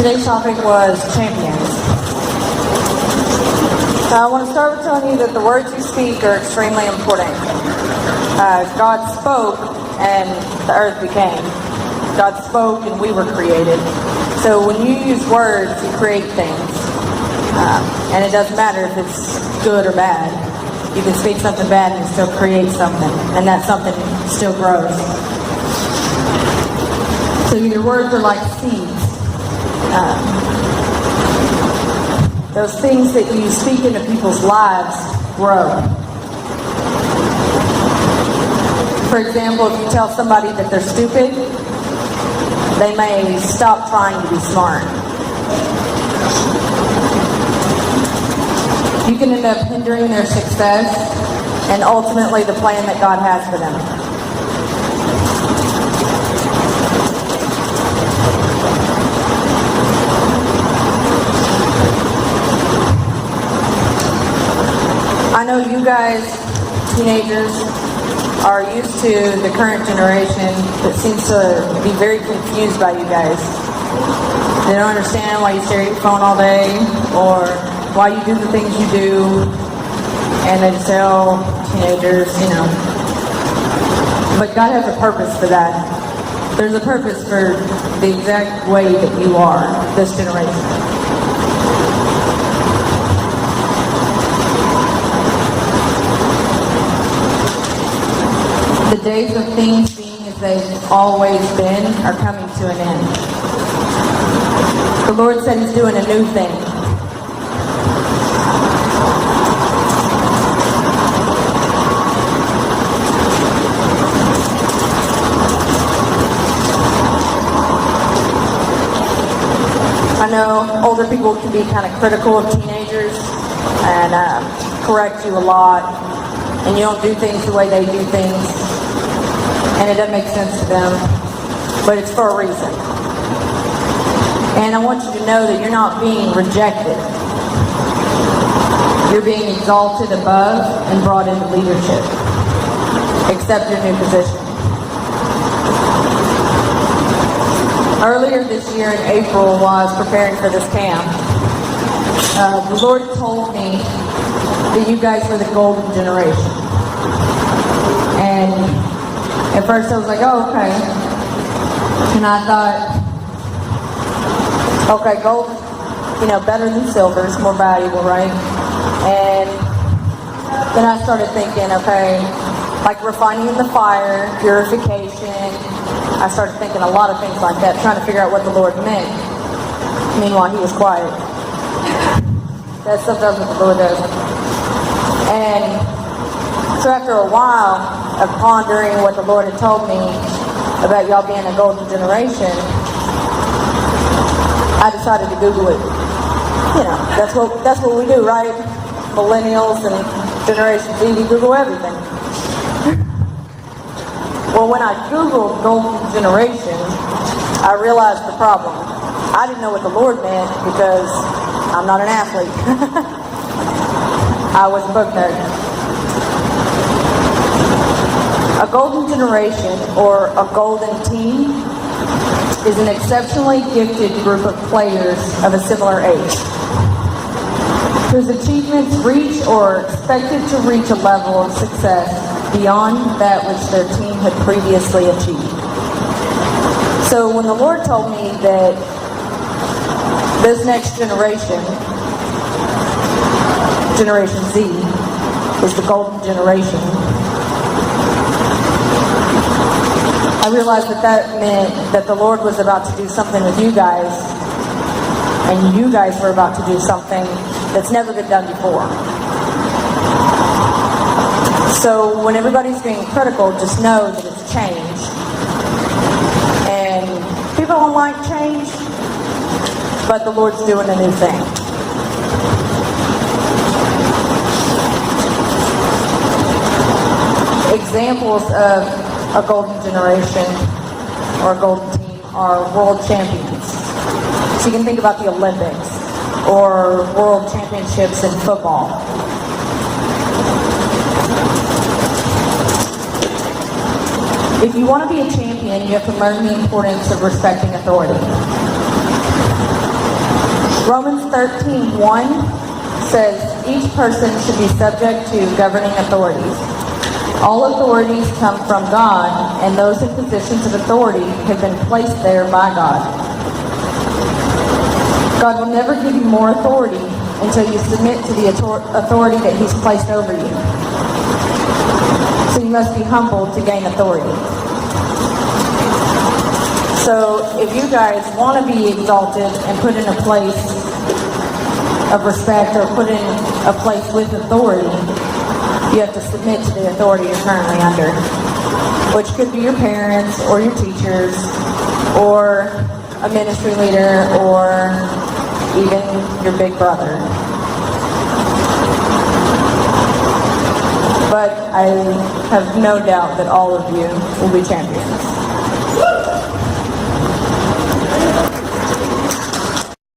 Today's topic was champions. I want to start with telling you that the words you speak are extremely important. God spoke and the earth became. God spoke and we were created. So when you use words, you create things. And it doesn't matter if it's good or bad. You can speak something bad and still create something. And that something still grows. So your words are like seeds. Those things that you speak into people's lives grow. For example, if you tell somebody that they're stupid, they may stop trying to be smart. You can end up hindering their success and ultimately the plan that God has for them. I know you guys, teenagers, are used to the current generation that seems to be very confused by you guys. They don't understand why you stare at your phone all day or why you do the things you do. And they just say, oh, teenagers, you know. But God has a purpose for that. There's a purpose for the exact way that you are, this generation. The days of things being as they've always been are coming to an end. The Lord said He's doing a new thing. I know older people can be kind of critical of teenagers and correct you a lot, and you don't do things the way they do things. And it doesn't make sense to them, but it's for a reason. And I want you to know that you're not being rejected. You're being exalted above and brought into leadership. Accept your new position. Earlier this year in April, while I was preparing for this camp, the Lord told me that you guys were the golden generation. And at first I was like, oh, okay. And I thought, okay, gold, better than silver. It's more valuable, right? And then I started thinking, okay, like refining in the fire, purification. I started thinking a lot of things like that, trying to figure out what the Lord meant. Meanwhile, He was quiet. That's sometimes what the Lord does. And so after a while of pondering what the Lord had told me about y'all being a golden generation, I decided to Google it. That's what we do, right? Millennials and Generation Z, we Google everything. Well, when I Googled golden generation, I realized the problem. I didn't know what the Lord meant because I'm not an athlete. I was a book nerd. A golden generation, or a golden team, is an exceptionally gifted group of players of a similar age, whose achievements reach or are expected to reach a level of success beyond that which their team had previously achieved. So when the Lord told me that this next generation, Generation Z, is the golden generation, I realized that meant that the Lord was about to do something with you guys, and you guys were about to do something that's never been done before. So when everybody's being critical, just know that it's change. And people don't like change, but the Lord's doing a new thing. Examples of a golden generation or a golden team are world champions. So you can think about the Olympics or world championships in football. If you want to be a champion, you have to learn the importance of respecting authority. Romans 13:1 says, each person should be subject to governing authorities. All authorities come from God, and those in positions of authority have been placed there by God. God will never give you more authority until you submit to the authority that He's placed over you. So you must be humble to gain authority. So if you guys want to be exalted and put in a place of respect or put in a place with authority, you have to submit to the authority you're currently under, which could be your parents or your teachers or a ministry leader or even your big brother. But I have no doubt that all of you will be champions.